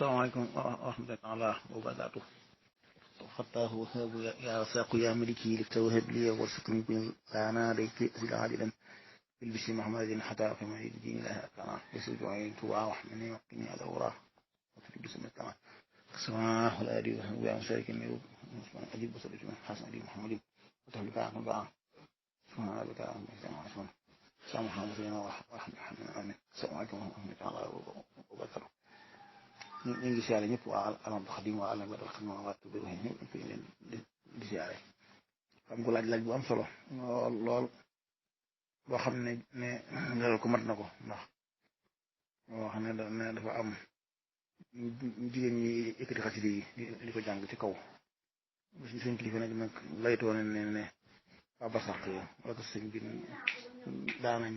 Assalamualaikum warahmatullahi wabarakatuh. فتاه وهاب يا رزاق يا ملكي لتوهب لي وارزقني بالغانا ريك عادلا بالبشر محمد حتى في مجد الدين لها كما يسجد عين توعى وحمني وقني على وراه وفي بسم الكما السماء ولا أدري ويا مسارك الميروب أجيب بصر حسن علي محمد وتهلك عن بعض سبحان ربك رب العزة عما يصفون سلام محمد ورحمة الله آمين السلام عليكم ورحمة الله وبركاته ñu ngi siyaare ñëpp waa alam xadim waa alam badal xam waa tubé wax ñëpp fi leen di siyaare xam ko laaj bu am solo lool boo xam ne loolu ko mat na ko ndax boo xam ne dafa am jigéen ñi yëkkati xasida yi di ko jàng ci kaw suñ kilifa nag laytoo ne waa basax wala sëñ bi daanañ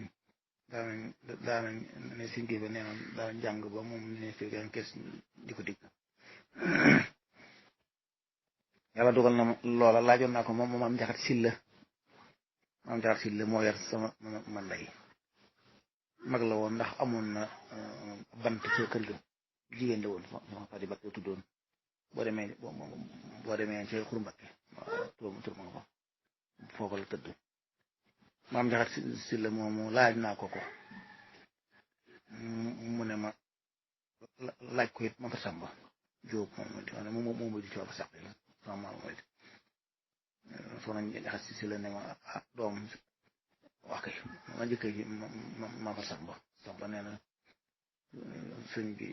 ne suñ kilifa nee na daanañ jàng ba moom ne fi gan kees di ko digg yàlla dogal na loola laajoon naa ko moom am jaxat silla moo yar sama man lay mag la woon ndax amoon na bant ca kër ga jigéen la woon sama Fadi Bakke tuddoon boo demee ca Xuru Mbakke tur ma nga fa foofu la tëdd maam jaxat silla moomu laaj naa ko mu ne ma laaj ko it ma fa sàmba jóob moom di cooba sax sama maam mooy soxna jaxat silla ne ma doom wax kay ma njëkkee ji ma fa sàmba nee na sëñ bi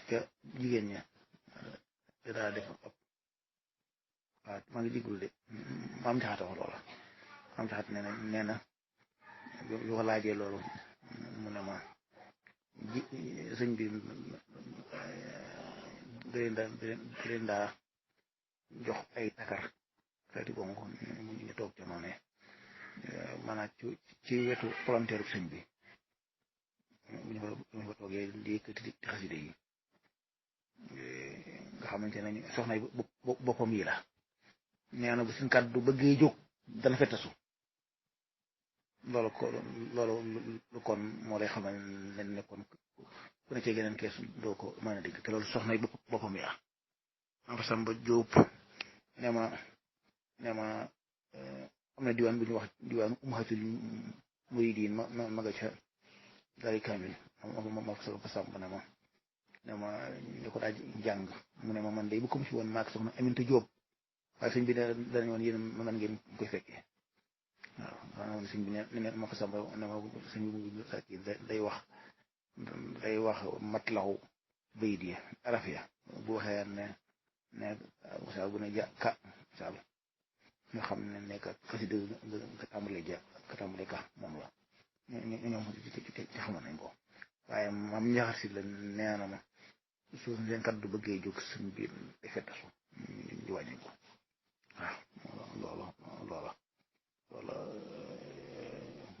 ca jigéen ña daa def ab waaw maa ngi jéglu de maam jaxate wax loola maam jaxate nee na yu ko laajee loolu mu ne ma sëñ bi leen daa jox ay takar xeeti bongo ñu toog ca noonu maanaam ci wetu volontaire bu sëñ bi bu ñu fa toogee di yëkkati di xaside yi nga xamante ne soxna yi boppam yi la nee na bu suñ kàddu bëggee jóg dana fettasu loolu kon moo lay xamal ne kon ku ne ci geneen kees doo ko mën a dégg te loolu soxna yi boppam yi am fa Samba Jóob ne ma am na diwaan bu ñu wax diwaanu Ummahatul Muridiin ma nga ca dari kamil ma fa Samba ne ma ñu ko daa jàng mu ne ma man day bu ko mu si woon maag soxna Aminta Jóob waaye sëñ bi danañ woon yéen man ngeen koy fekkee waaw sëñ bi ne ma fa Samba ne ma sëñ bi day wax matlaw bayit yi araf ya bu waxee ne misaal bu ne ka misaal ñu xam ne ka xasida ka tàmbale ka moom la ñoom ci xamoon nañ ko waaye mam ñaxar si la nee na ma su seen kat du bëggee jóg suñ biir day fettasu ñu wàññi ko waaw loola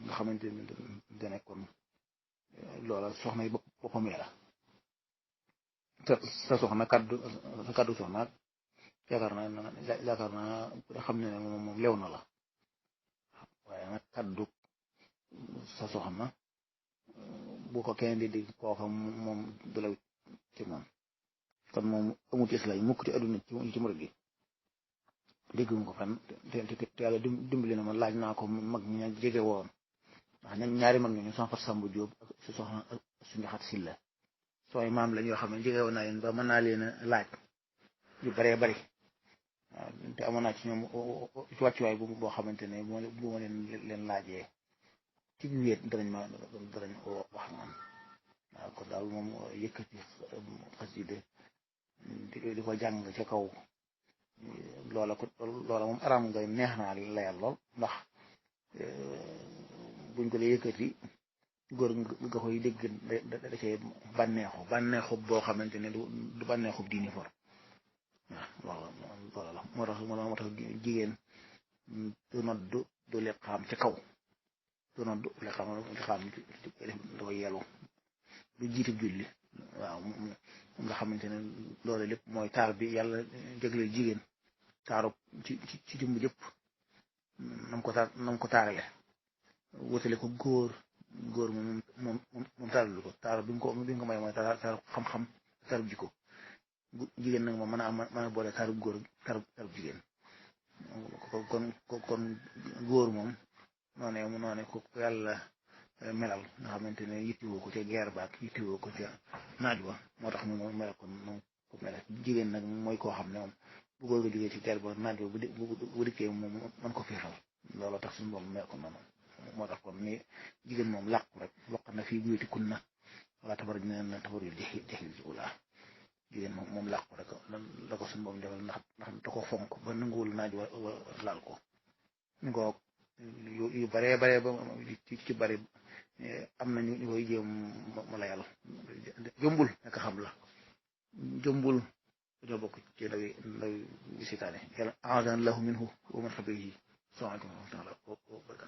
nga xamante ne da nekkoon loola soxna yi boppam la sa soxna kaddu soxna yaakaar naa xam ne moom lew na la waaye nag kaddu sa soxna bu ko kenn di dégg kooka moom du la ci moom kon moom amut islaam mukk ci adduna ci murid gi dégg nga ko fan te yàlla dimbali na ma laaj naa ko mag ñi jege woon ndax ñaari mag ñooñu soxna Fat Samba Jóob ak su soxna su Njaxat Silla sooy maam la ñoo xam ne jege woon naa leen ba mën naa leen a laaj yu baree bari waaw te amoon naa ci ñoom ci wàccuwaay boo xamante ne bu ma leen laajee ci wéet danañ wax man waaw kon daal moom yëkkati xasida di ko jàng ca kaw loola moom araam nga neex naa layal lool ndax buñ ko lay yëkkati góor nga koy dégg da cee bànneexu boo xamante ne du bànneexu diini for waaw loola la moo tax jigéen du noddu du liqaam ca kaw du noddu liqaam da ko yelu du jiitu julli waaw nga xamante ne loolu lépp mooy taar bi yàlla jagleel jigéen taaru ci jëmb jëpp nam ko taarale wutale ko góor góor moom taarul ko taar bi nga ko may mooy taar xam-xam taarub jikko jigéen nag moom mën a boole taarub góor taarub jigéen kon góor moom noonee ko yàlla melal nga xamante ne yittewoo ko ca geer baak yittewoo ko ca naaj wa moo tax mu melal ko moom ko melal jigéen nag mooy koo xam ne moom bu góor ga jógee ci geer ba naaj wa bu dikkee moom mën ko fiixal looloo tax suñu borom mel ko noonu moo tax kon ni jigéen moom làqu rek waqat na fii buyuti kunna wala tabarruj na tabarruj jaahiliyyatil uulaa jigéen moom làqu rek la ko suñu borom defal ndax da ko fonk ba nanguwul naaj wa laal ko ngoo yu baree ba ci bari am na ñu koy jéem ma la yàlla jombul naka xam la jombul dañoo bokk ci ndawi seytaane yàlla a'aadana llaahu minhu wa min xabiihi